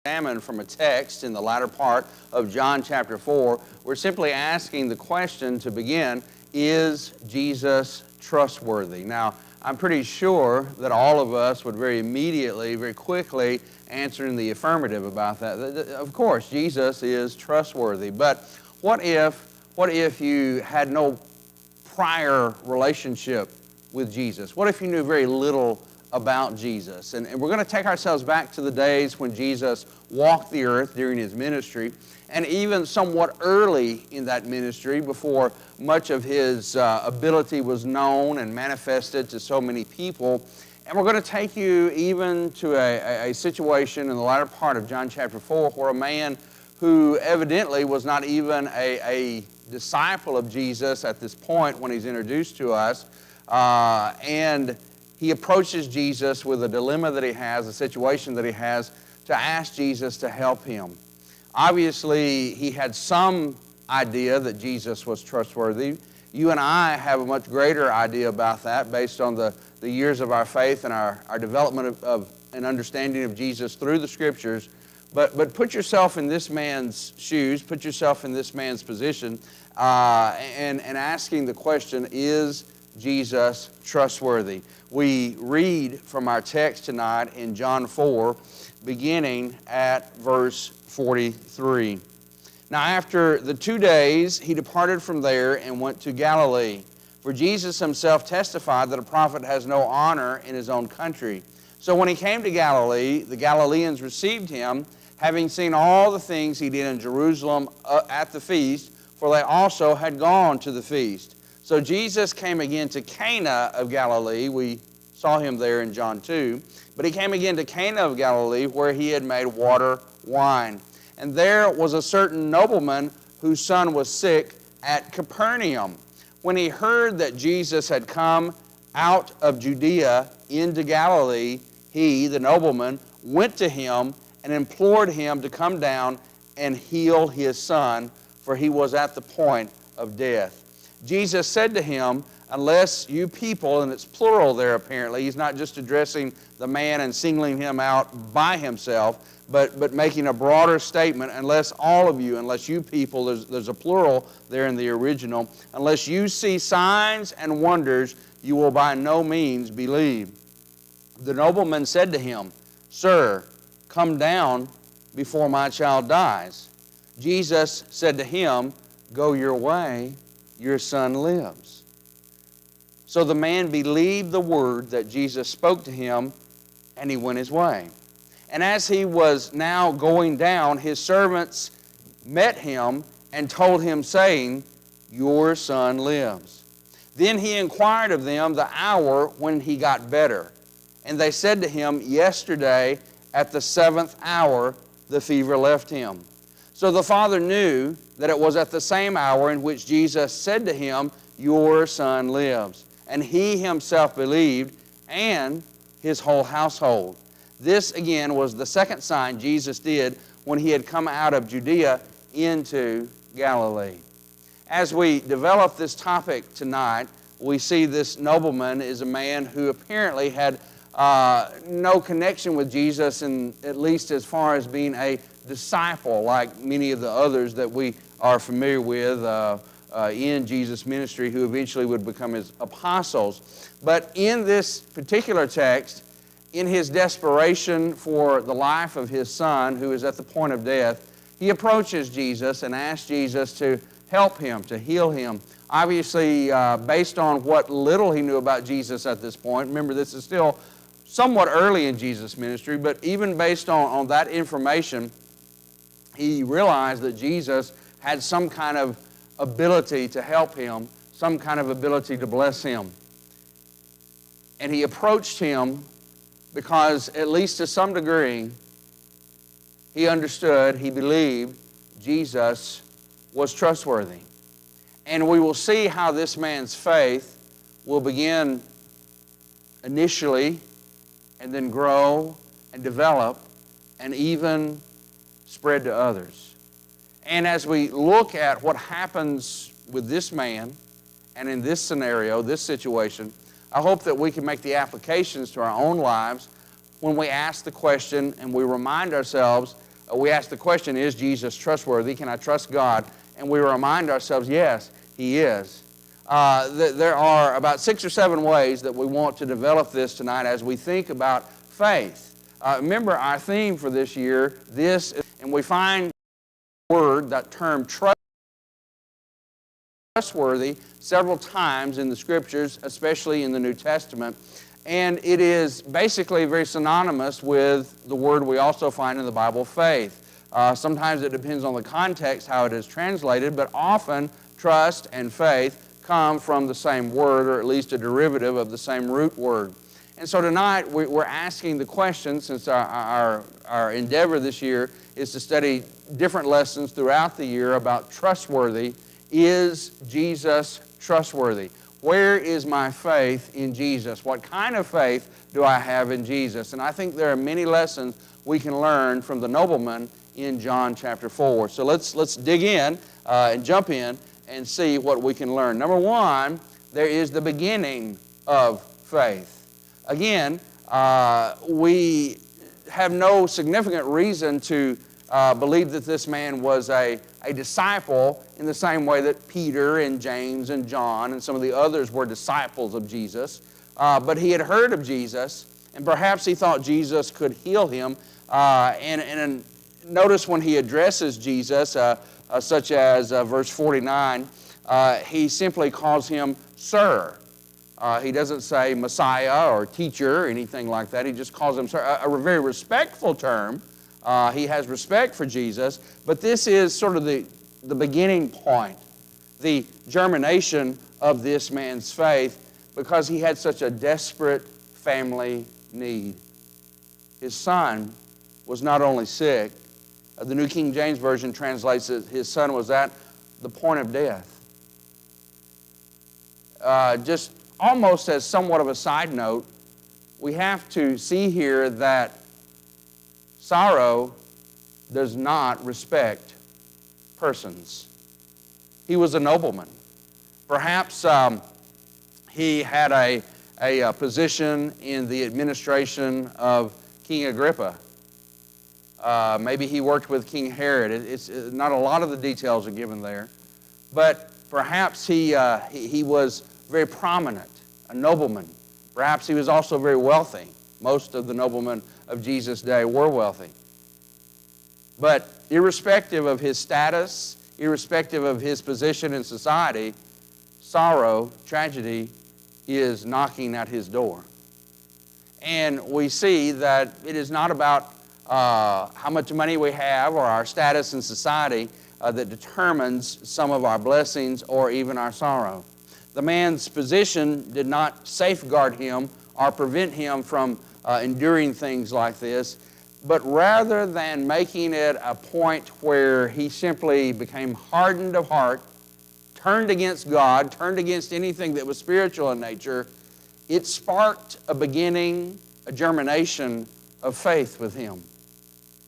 examine from a text in the latter part of John chapter 4. We're simply asking the question to begin, is Jesus trustworthy? Now, I'm pretty sure that all of us would very immediately, very quickly answer in the affirmative about that. Of course, Jesus is trustworthy. But what if you had no prior relationship with Jesus? What if you knew very little about Jesus? And we're going to take ourselves back to the days when Jesus walked the earth during his ministry, and even somewhat early in that ministry, before much of his ability was known and manifested to so many people. And we're going to take you even to a situation in the latter part of John chapter 4 where a man who evidently was not even a disciple of Jesus at this point when he's introduced to us, and he approaches Jesus with a dilemma that he has, a situation that he has, to ask Jesus to help him. Obviously, he had some idea that Jesus was trustworthy. You and I have a much greater idea about that based on the years of our faith and our development of an understanding of Jesus through the Scriptures. But put yourself in this man's shoes, put yourself in this man's position, and asking the question, is Jesus trustworthy? We read from our text tonight in John 4, beginning at verse 43. Now after the 2 days, he departed from there and went to Galilee. For Jesus himself testified that a prophet has no honor in his own country. So when he came to Galilee, the Galileans received him, having seen all the things he did in Jerusalem at the feast, for they also had gone to the feast. So Jesus came again to Cana of Galilee. We saw him there in John 2. But he came again to Cana of Galilee, where he had made water wine. And there was a certain nobleman whose son was sick at Capernaum. When he heard that Jesus had come out of Judea into Galilee, he, the nobleman, went to him and implored him to come down and heal his son, for he was at the point of death. Jesus said to him, unless you people, and it's plural there apparently, he's not just addressing the man and singling him out by himself, but making a broader statement, unless all of you, unless you people, there's a plural there in the original, unless you see signs and wonders, you will by no means believe. The nobleman said to him, Sir, come down before my child dies. Jesus said to him, Go your way, your son lives. So the man believed the word that Jesus spoke to him, and he went his way. And as he was now going down, his servants met him and told him, saying, Your son lives. Then he inquired of them the hour when he got better. And they said to him, Yesterday at the 7th hour the fever left him. So the father knew that it was at the same hour in which Jesus said to him, Your son lives. And he himself believed, and his whole household. This again was the second sign Jesus did when he had come out of Judea into Galilee. As we develop this topic tonight, we see this nobleman is a man who apparently had no connection with Jesus, and at least as far as being a disciple, like many of the others that we are familiar with in Jesus' ministry, who eventually would become his apostles. But in this particular text, in his desperation for the life of his son, who is at the point of death, he approaches Jesus and asks Jesus to help him, to heal him. Obviously, based on what little he knew about Jesus at this point, remember this is still somewhat early in Jesus' ministry, but even based on that information, he realized that Jesus had some kind of ability to help him, some kind of ability to bless him. And he approached him because, at least to some degree, he understood, he believed Jesus was trustworthy. And we will see how this man's faith will begin initially and then grow and develop and even spread to others. And as we look at what happens with this man and in this scenario, this situation, I hope that we can make the applications to our own lives when we ask the question and we remind ourselves we ask the question, is Jesus trustworthy? Can I trust God? And we remind ourselves, yes, He is. There are about 6 or 7 ways that we want to develop this tonight as we think about faith. Remember our theme for this year, and we find the word, that term trustworthy, several times in the Scriptures, especially in the New Testament. And it is basically very synonymous with the word we also find in the Bible, faith. Sometimes it depends on the context, how it is translated, but often trust and faith come from the same word, or at least a derivative of the same root word. And so tonight we're asking the question, since our endeavor this year is to study different lessons throughout the year about trustworthy. Is Jesus trustworthy? Where is my faith in Jesus? What kind of faith do I have in Jesus? And I think there are many lessons we can learn from the nobleman in John chapter 4. So let's dig in and jump in and see what we can learn. Number one, there is the beginning of faith. Again, we have no significant reason to believe that this man was a disciple in the same way that Peter and James and John and some of the others were disciples of Jesus. But he had heard of Jesus, and perhaps he thought Jesus could heal him. And notice when he addresses Jesus, such as verse 49, he simply calls him Sir. He doesn't say Messiah or teacher or anything like that. He just calls him Sir, a very respectful term. He has respect for Jesus, but this is sort of the beginning point, the germination of this man's faith, because he had such a desperate family need. His son was not only sick, the New King James Version translates it, his son was at the point of death. Just almost as somewhat of a side note, we have to see here that sorrow does not respect persons. He was a nobleman. Perhaps he had a position in the administration of King Agrippa. Maybe he worked with King Herod. It's not a lot of the details are given there. But perhaps he was very prominent, a nobleman. Perhaps he was also very wealthy. Most of the noblemen of Jesus' day were wealthy. But irrespective of his status, irrespective of his position in society, sorrow, tragedy, is knocking at his door. And we see that it is not about how much money we have or our status in society that determines some of our blessings or even our sorrow. The man's position did not safeguard him or prevent him from enduring things like this, but rather than making it a point where he simply became hardened of heart, turned against God, turned against anything that was spiritual in nature, it sparked a beginning, a germination of faith with him.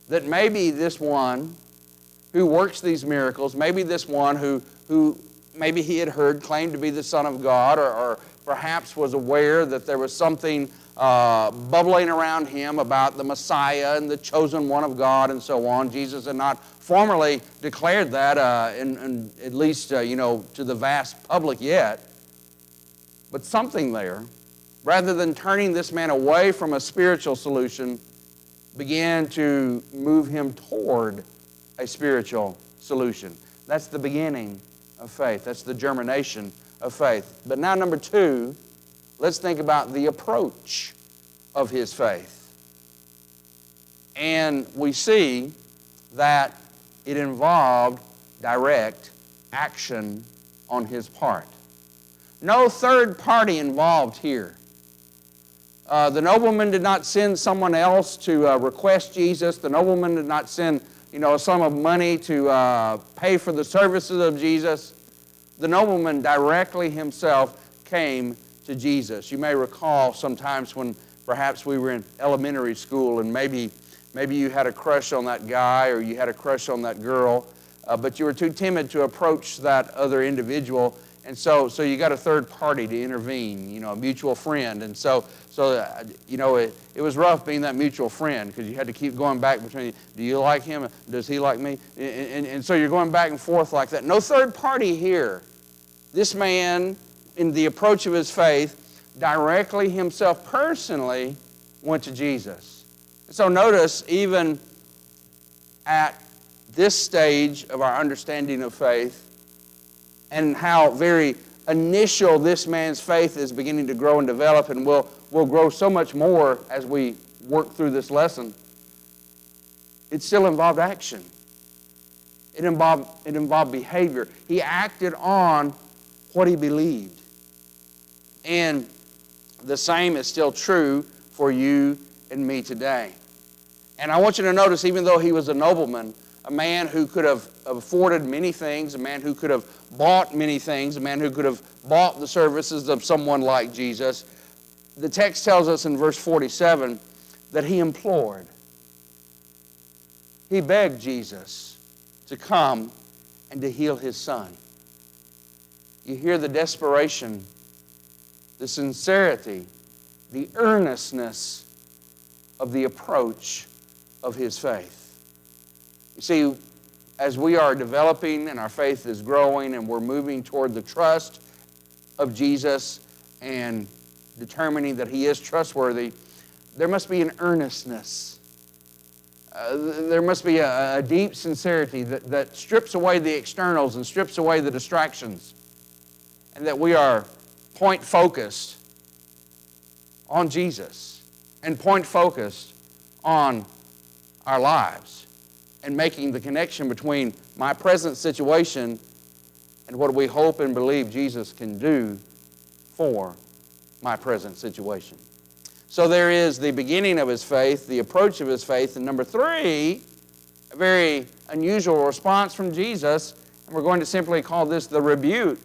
That maybe this one who works these miracles, maybe this one who maybe he had heard claimed to be the Son of God, or perhaps was aware that there was something bubbling around him about the Messiah and the chosen one of God and so on. Jesus had not formally declared that, at least to the vast public yet. But something there, rather than turning this man away from a spiritual solution, began to move him toward a spiritual solution. That's the beginning of faith. That's the germination of faith. But now, number two, let's think about the approach of his faith. And we see that it involved direct action on his part. No third party involved here. The nobleman did not send someone else to request Jesus. The nobleman did not send a sum of money to pay for the services of Jesus. The nobleman directly himself came to Jesus. You may recall sometimes when perhaps we were in elementary school and maybe you had a crush on that guy or you had a crush on that girl, but you were too timid to approach that other individual, And so you got a third party to intervene, a mutual friend. And so it was rough being that mutual friend because you had to keep going back between, do you like him? Does he like me? And so you're going back and forth like that. No third party here. This man, in the approach of his faith, directly himself personally went to Jesus. So notice, even at this stage of our understanding of faith, and how very initial this man's faith is beginning to grow and develop, and will grow so much more as we work through this lesson, it still involved action. It involved behavior. He acted on what he believed. And the same is still true for you and me today. And I want you to notice, even though he was a nobleman, a man who could have afforded many things, a man who could have bought many things, a man who could have bought the services of someone like Jesus, the text tells us in verse 47 that he implored. He begged Jesus to come and to heal his son. You hear the desperation, the sincerity, the earnestness of the approach of his faith. You see, as we are developing and our faith is growing and we're moving toward the trust of Jesus and determining that he is trustworthy, there must be an earnestness. There must be a deep sincerity that strips away the externals and strips away the distractions, and that we are point-focused on Jesus and point-focused on our lives, and making the connection between my present situation and what we hope and believe Jesus can do for my present situation. So there is the beginning of his faith, the approach of his faith, and number three, a very unusual response from Jesus, and we're going to simply call this the rebuke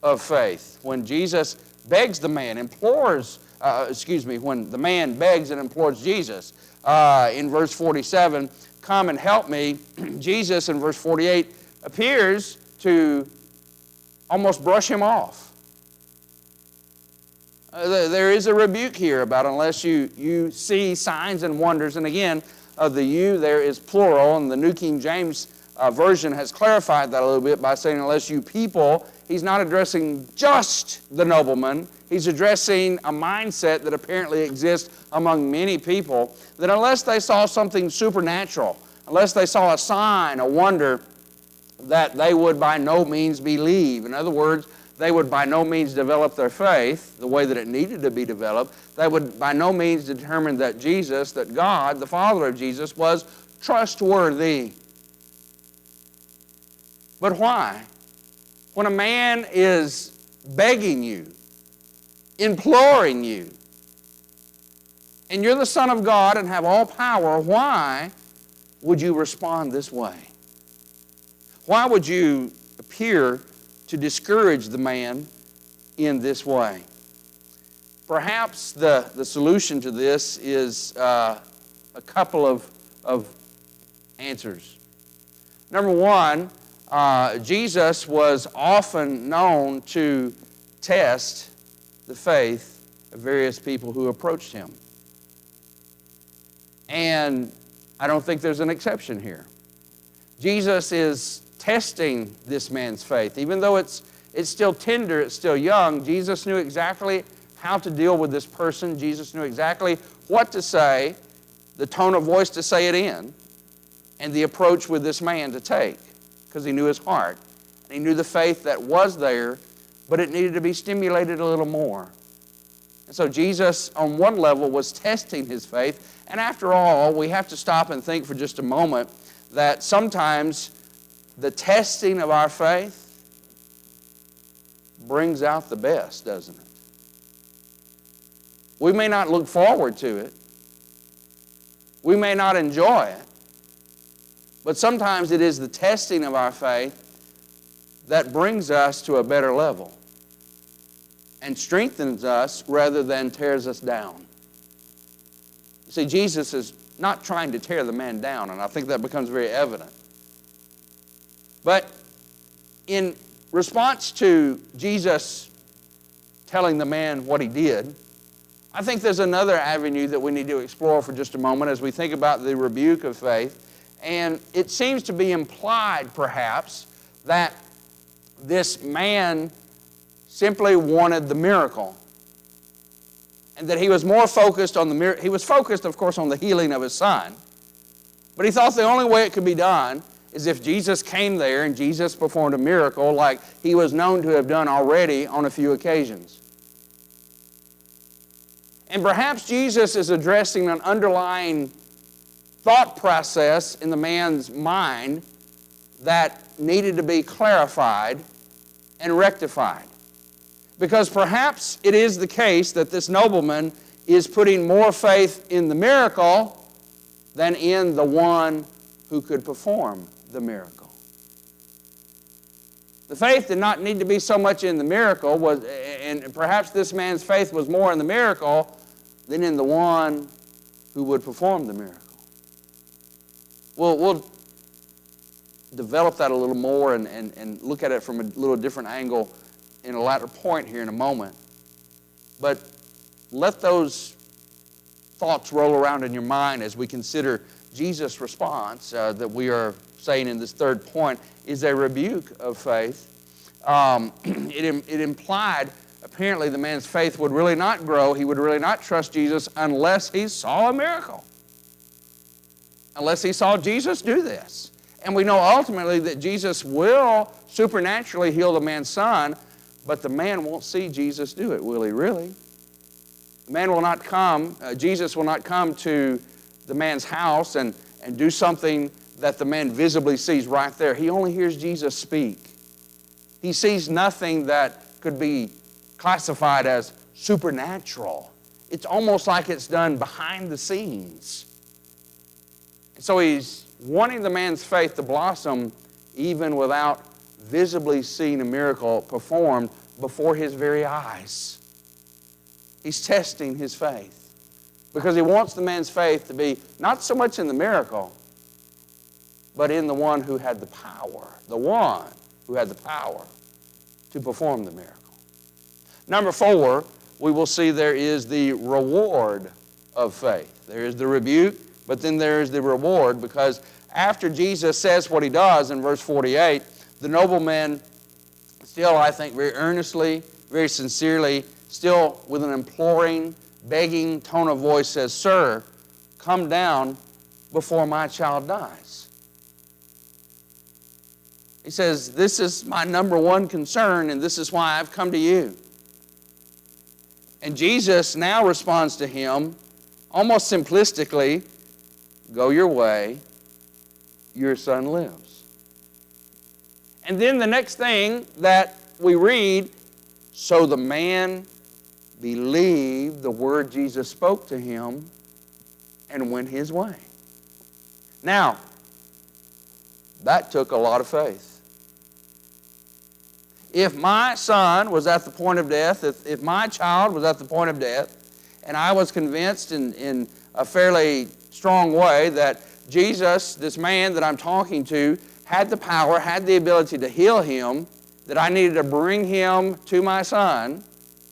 of faith. When Jesus begs the man, when the man begs and implores Jesus, in verse 47, come and help me, Jesus in verse 48 appears to almost brush him off. There is a rebuke here about unless you see signs and wonders. And again, the you there is plural, and the New King James Version has clarified that a little bit by saying unless you people. He's not addressing just the nobleman. He's addressing a mindset that apparently exists among many people, that unless they saw something supernatural, unless they saw a sign, a wonder, that they would by no means believe. In other words, they would by no means develop their faith the way that it needed to be developed. They would by no means determine that Jesus, that God, the Father of Jesus, was trustworthy. But why? When a man is begging you, imploring you, and you're the Son of God and have all power, why would you respond this way? Why would you appear to discourage the man in this way? Perhaps the solution to this is a couple of answers. Number one, Jesus was often known to test the faith of various people who approached him. And I don't think there's an exception here. Jesus is testing this man's faith. Even though it's still tender, it's still young, Jesus knew exactly how to deal with this person. Jesus knew exactly what to say, the tone of voice to say it in, and the approach with this man to take, because he knew his heart. And he knew the faith that was there, but it needed to be stimulated a little more. And so Jesus, on one level, was testing his faith. And after all, we have to stop and think for just a moment that sometimes the testing of our faith brings out the best, doesn't it? We may not look forward to it. We may not enjoy it. But sometimes it is the testing of our faith that brings us to a better level and strengthens us rather than tears us down. See, Jesus is not trying to tear the man down, and I think that becomes very evident. But in response to Jesus telling the man what he did, I think there's another avenue that we need to explore for just a moment as we think about the rebuke of faith. And it seems to be implied, perhaps, that this man simply wanted the miracle. And that he was more focused on the miracle. He was focused, of course, on the healing of his son. But he thought the only way it could be done is if Jesus came there and Jesus performed a miracle like he was known to have done already on a few occasions. And perhaps Jesus is addressing an underlying thought process in the man's mind that needed to be clarified and rectified. Because perhaps it is the case that this nobleman is putting more faith in the miracle than in the one who could perform the miracle. The faith did not need to be so much in the miracle, and perhaps this man's faith was more in the miracle than in the one who would perform the miracle. We'll develop that a little more and look at it from a little different angle in a latter point here in a moment. But let those thoughts roll around in your mind as we consider Jesus' response that we are saying in this third point is a rebuke of faith. It implied apparently the man's faith would really not grow. He would really not trust Jesus unless he saw a miracle. Unless he saw Jesus do this. And we know ultimately that Jesus will supernaturally heal the man's son, but the man won't see Jesus do it, will he really? The man will not come, Jesus will not come to the man's house and do something that the man visibly sees right there. He only hears Jesus speak. He sees nothing that could be classified as supernatural. It's almost like it's done behind the scenes. So he's wanting the man's faith to blossom even without visibly seeing a miracle performed before his very eyes. He's testing his faith because he wants the man's faith to be not so much in the miracle, but in the one who had the power, to perform the miracle. Number 4, we will see there is the reward of faith. There is the rebuke, but then there is the reward, because after Jesus says what he does in verse 48, the nobleman still, I think, very earnestly, very sincerely, still with an imploring, begging tone of voice says, "Sir, come down before my child dies." He says, this is my number one concern, and this is why I've come to you. And Jesus now responds to him almost simplistically, "Go your way, your son lives." And then the next thing that we read, so the man believed the word Jesus spoke to him and went his way. Now, that took a lot of faith. If my son was at the point of death, if my child was at the point of death, and I was convinced in a fairly strong way that Jesus, this man that I'm talking to, had the power, had the ability to heal him, that I needed to bring him to my son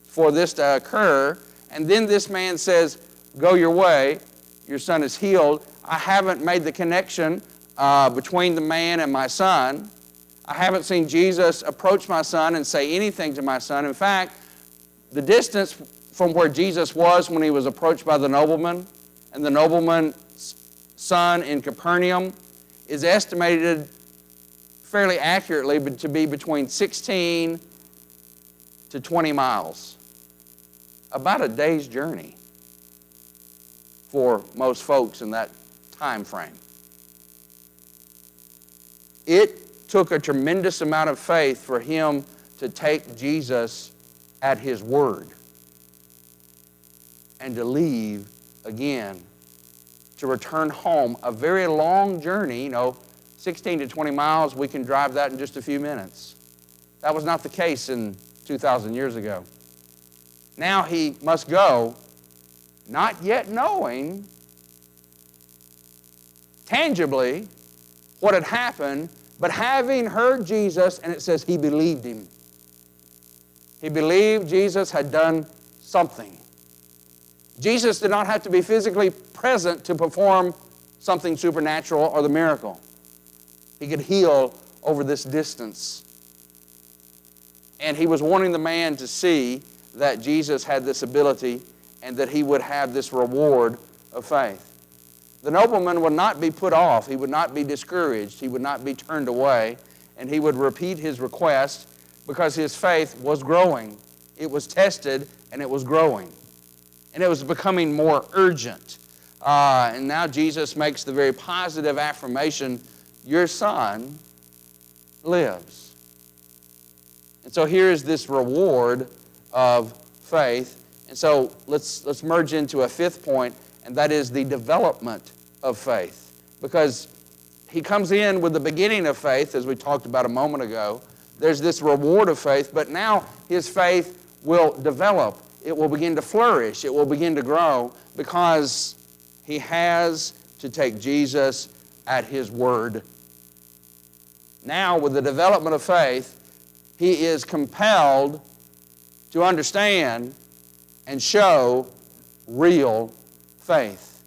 for this to occur, and then this man says, "Go your way, your son is healed," I haven't made the connection between the man and my son. I haven't seen Jesus approach my son and say anything to my son. In fact, the distance from where Jesus was when he was approached by the nobleman and the nobleman's son in Capernaum is estimated fairly accurately to be between 16 to 20 miles. About a day's journey for most folks in that time frame. It took a tremendous amount of faith for him to take Jesus at his word and to leave again, to return home. A very long journey, 16 to 20 miles, we can drive that in just a few minutes. That was not the case in 2,000 years ago. Now he must go, not yet knowing tangibly what had happened, But having heard Jesus, and it says he believed him. He believed Jesus had done something. Jesus did not have to be physically present to perform something supernatural or the miracle. He could heal over this distance. And he was wanting the man to see that Jesus had this ability and that he would have this reward of faith. The nobleman would not be put off. He would not be discouraged. He would not be turned away. And he would repeat his request because his faith was growing. It was tested and it was growing. And it was becoming more urgent. And now Jesus makes the very positive affirmation, your son lives. And so here's this reward of faith. And so let's merge into a fifth point, and that is the development of faith. Because he comes in with the beginning of faith, as we talked about a moment ago. There's this reward of faith, but now his faith will develop. It will begin to flourish. It will begin to grow because he has to take Jesus at his word. Now, with the development of faith, he is compelled to understand and show real faith.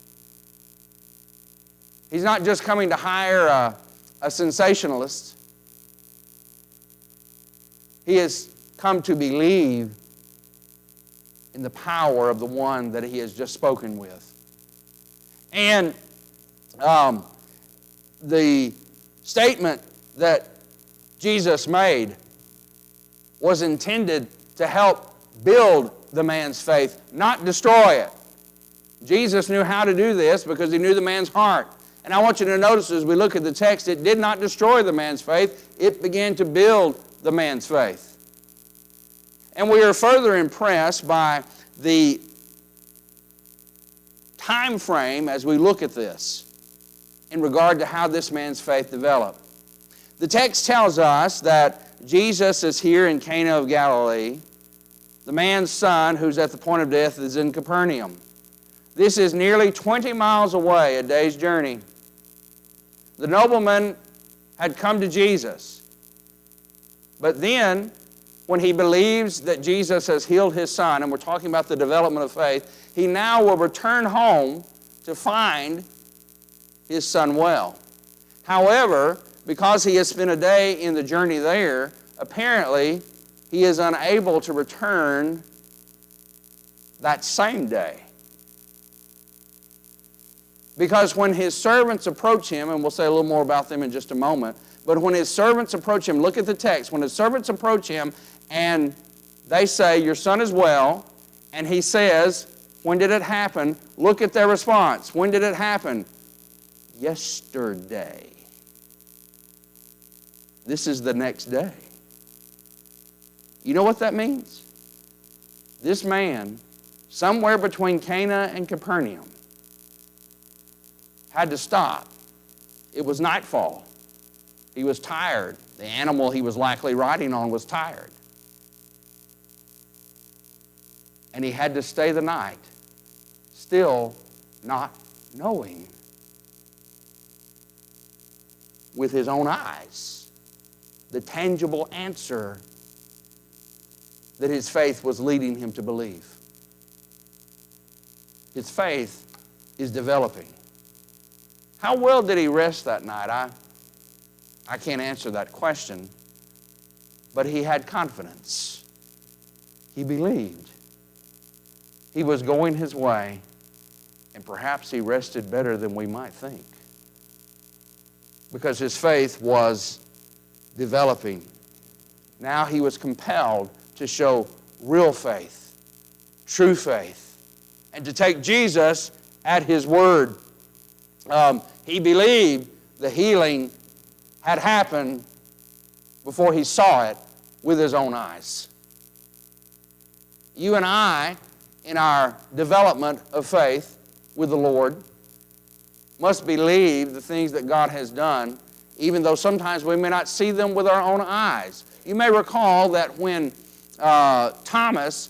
He's not just coming to hire a sensationalist. He has come to believe in the power of the one that he has just spoken with. And the statement that Jesus made was intended to help build the man's faith, not destroy it. Jesus knew how to do this because he knew the man's heart. And I want you to notice as we look at the text, it did not destroy the man's faith. It began to build the man's faith. And we are further impressed by the time frame as we look at this in regard to how this man's faith developed. The text tells us that Jesus is here in Cana of Galilee. The man's son, who's at the point of death, is in Capernaum. This is nearly 20 miles away, a day's journey. The nobleman had come to Jesus. But then, when he believes that Jesus has healed his son, and we're talking about the development of faith, he now will return home to find his son well. However, because he has spent a day in the journey there, apparently he is unable to return that same day. Because when his servants approach him, and we'll say a little more about them in just a moment, but when his servants approach him, look at the text, when his servants approach him and they say, your son is well, and he says, when did it happen? Look at their response. When did it happen? Yesterday. This is the next day. You know what that means? This man, somewhere between Cana and Capernaum, had to stop. It was nightfall. He was tired. The animal he was likely riding on was tired. And he had to stay the night, still not knowing with his own eyes the tangible answer that his faith was leading him to believe. His faith is developing. How well did he rest that night? I can't answer that question, but he had confidence. He believed. He was going his way, and perhaps he rested better than we might think, because his faith was developing. Now he was compelled to show real faith, true faith, and to take Jesus at his word. He believed the healing had happened before he saw it with his own eyes. You and I, in our development of faith with the Lord, must believe the things that God has done, even though sometimes we may not see them with our own eyes. You may recall that when Thomas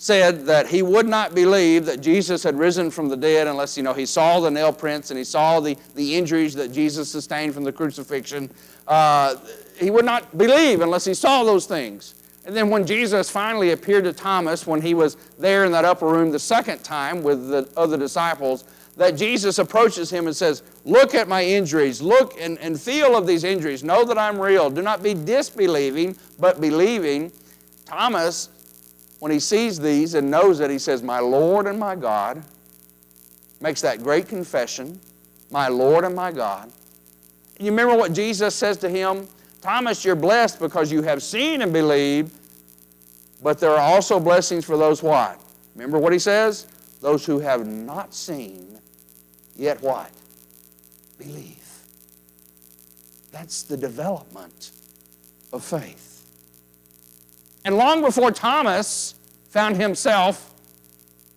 said that he would not believe that Jesus had risen from the dead unless, he saw the nail prints and he saw the injuries that Jesus sustained from the crucifixion. He would not believe unless he saw those things. And then when Jesus finally appeared to Thomas, when he was there in that upper room the second time with the other disciples, that Jesus approaches him and says, look at my injuries, look and feel of these injuries, know that I'm real. Do not be disbelieving, but believing. Thomas, when he sees these and knows it, he says, my Lord and my God, makes that great confession, my Lord and my God. And you remember what Jesus says to him? Thomas, you're blessed because you have seen and believed, but there are also blessings for those what? Remember what he says? Those who have not seen, yet what? Believe. That's the development of faith. And long before Thomas found himself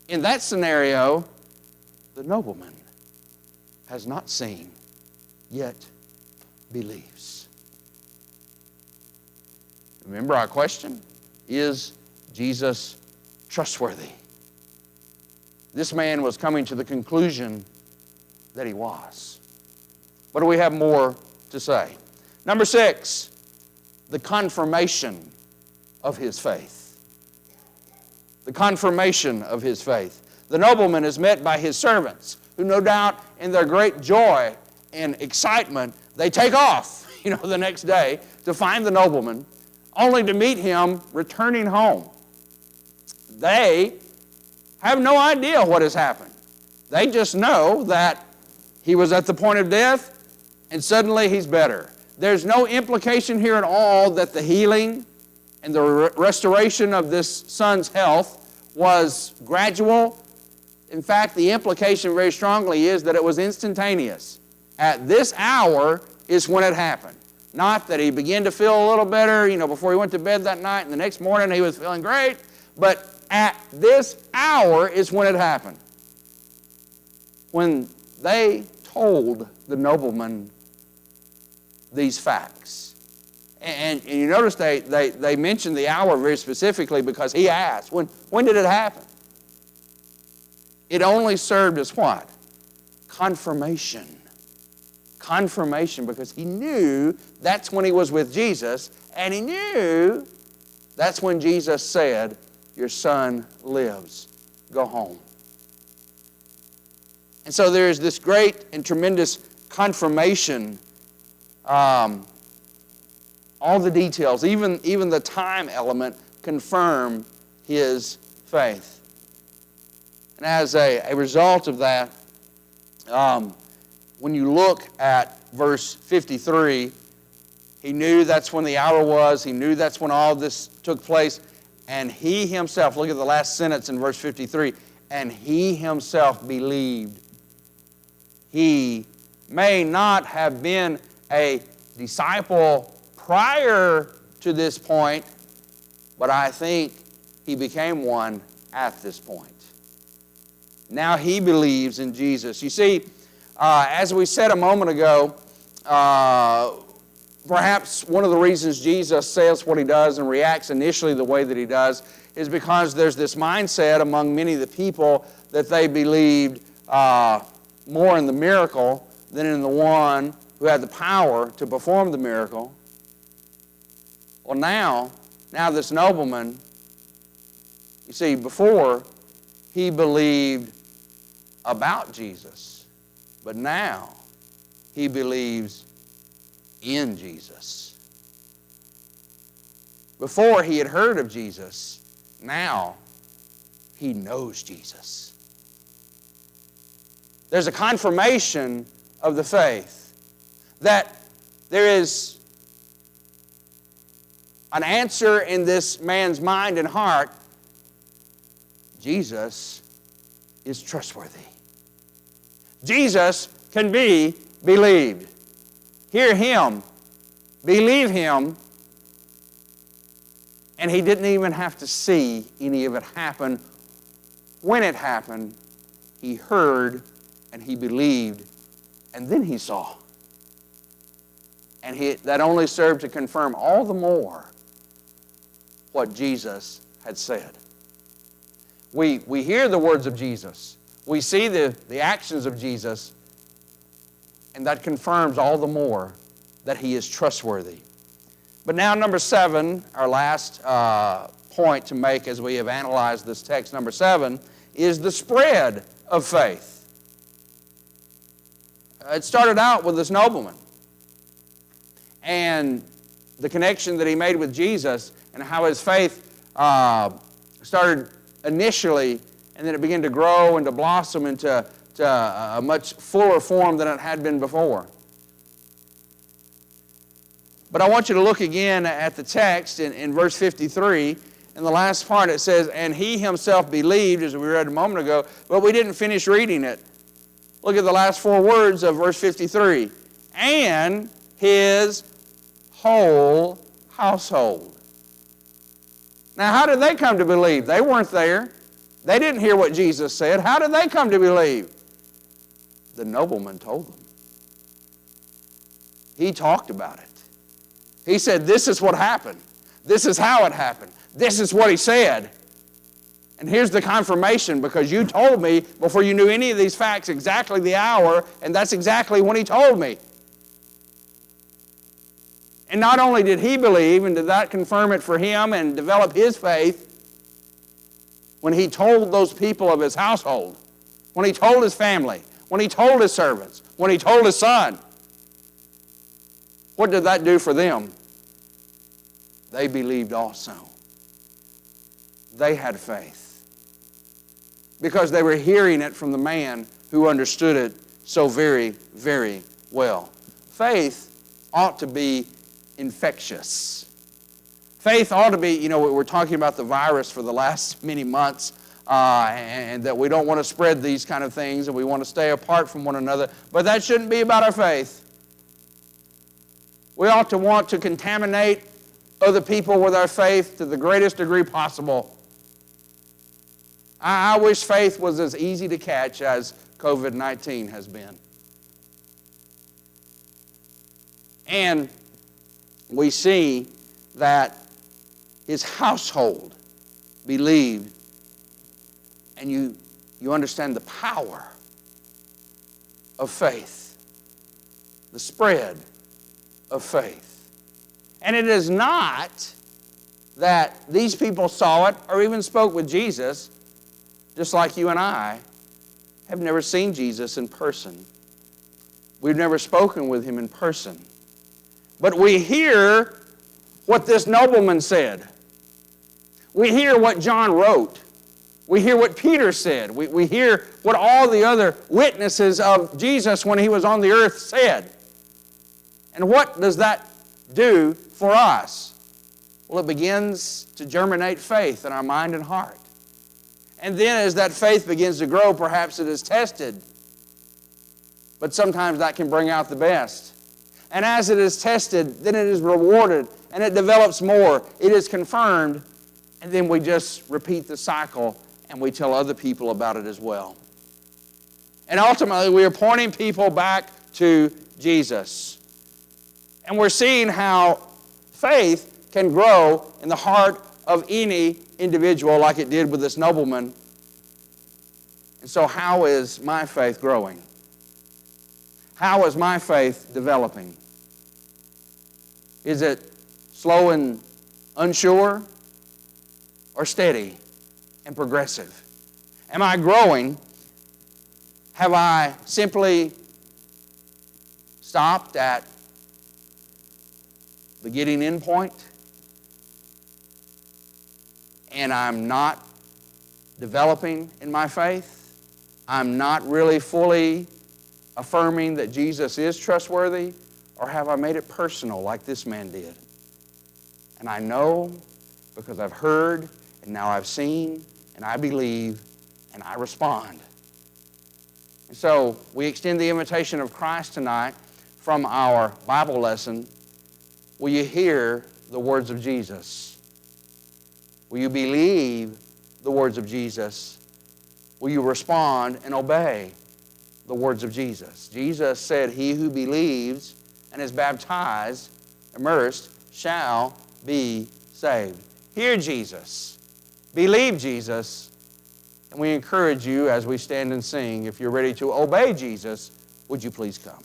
in that scenario, the nobleman has not seen, yet believes. Remember our question? Is Jesus trustworthy? This man was coming to the conclusion that he was. But do we have more to say? Number 6, the confirmation of his faith. The confirmation of his faith. The nobleman is met by his servants, who no doubt in their great joy and excitement, they take off, the next day to find the nobleman, only to meet him returning home. They have no idea what has happened. They just know that he was at the point of death and suddenly he's better. There's no implication here at all that the healing and the restoration of this son's health was gradual. In fact, the implication very strongly is that it was instantaneous. At this hour is when it happened. Not that he began to feel a little better, before he went to bed that night and the next morning he was feeling great, but at this hour is when it happened. When they told the nobleman these facts. And you notice they mentioned the hour very specifically because he asked, when did it happen? It only served as what? Confirmation. Confirmation, because he knew that's when he was with Jesus, and he knew that's when Jesus said, your son lives. Go home. And so there's this great and tremendous confirmation. All the details, even the time element, confirm his faith. And as a result of that, when you look at verse 53, he knew that's when the hour was. He knew that's when all this took place. And he himself, look at the last sentence in verse 53, and he himself believed. He may not have been a disciple prior to this point, but I think he became one at this point. Now he believes in Jesus. You see, as we said a moment ago, perhaps one of the reasons Jesus says what he does and reacts initially the way that he does is because there's this mindset among many of the people that they believed more in the miracle than in the one who had the power to perform the miracle. Well, now this nobleman, you see, before he believed about Jesus, but now he believes in Jesus. Before he had heard of Jesus, now he knows Jesus. There's a confirmation of the faith that there is an answer in this man's mind and heart. Jesus is trustworthy. Jesus can be believed. Hear him, believe him, and he didn't even have to see any of it happen. When it happened, he heard and he believed, and then he saw. And that only served to confirm all the more what Jesus had said. We hear the words of Jesus. We see the actions of Jesus, and that confirms all the more that He is trustworthy. But now, number 7, our last point to make as we have analyzed this text, number 7, is the spread of faith. It started out with this nobleman and the connection that he made with Jesus and how his faith started initially, and then it began to grow and to blossom into a much fuller form than it had been before. But I want you to look again at the text in verse 53. In the last part it says, and he himself believed, as we read a moment ago, but we didn't finish reading it. Look at the last 4 words of verse 53. And his whole household. Now, how did they come to believe? They weren't there. They didn't hear what Jesus said. How did they come to believe? The nobleman told them. He talked about it. He said, this is what happened. This is how it happened. This is what he said. And here's the confirmation, because you told me before you knew any of these facts exactly the hour, and that's exactly when he told me. And not only did he believe, and did that confirm it for him and develop his faith, when he told those people of his household, when he told his family, when he told his servants, when he told his son, what did that do for them? They believed also. They had faith, because they were hearing it from the man who understood it so very, very well. Faith ought to be infectious. Faith ought to be, we're talking about the virus for the last many months, and that we don't want to spread these kind of things, and we want to stay apart from one another, but that shouldn't be about our faith. We ought to want to contaminate other people with our faith to the greatest degree possible. I wish faith was as easy to catch as COVID-19 has been. And we see that his household believed, and you understand the power of faith, the spread of faith. And it is not that these people saw it or even spoke with Jesus, just like you and I have never seen Jesus in person. We've never spoken with him in person. But we hear what this nobleman said. We hear what John wrote. We hear what Peter said. We hear what all the other witnesses of Jesus when he was on the earth said. And what does that do for us? Well, it begins to germinate faith in our mind and heart. And then as that faith begins to grow, perhaps it is tested. But sometimes that can bring out the best. And as it is tested, then it is rewarded, and it develops more. It is confirmed, and then we just repeat the cycle, and we tell other people about it as well. And ultimately, we are pointing people back to Jesus. And we're seeing how faith can grow in the heart of any individual like it did with this nobleman. And so how is my faith growing? How is my faith developing? Is it slow and unsure, or steady and progressive? Am I growing? Have I simply stopped at the getting in point, and I'm not developing in my faith? I'm not really fully affirming that Jesus is trustworthy? Or have I made it personal like this man did? And I know because I've heard, and now I've seen, and I believe, and I respond. And so we extend the invitation of Christ tonight from our Bible lesson. Will you hear the words of Jesus? Will you believe the words of Jesus? Will you respond and obey the words of Jesus? Jesus said, he who believes and is baptized, immersed, shall be saved. Hear Jesus, believe Jesus, And we encourage you as we stand and sing, if you're ready to obey Jesus, would you please come?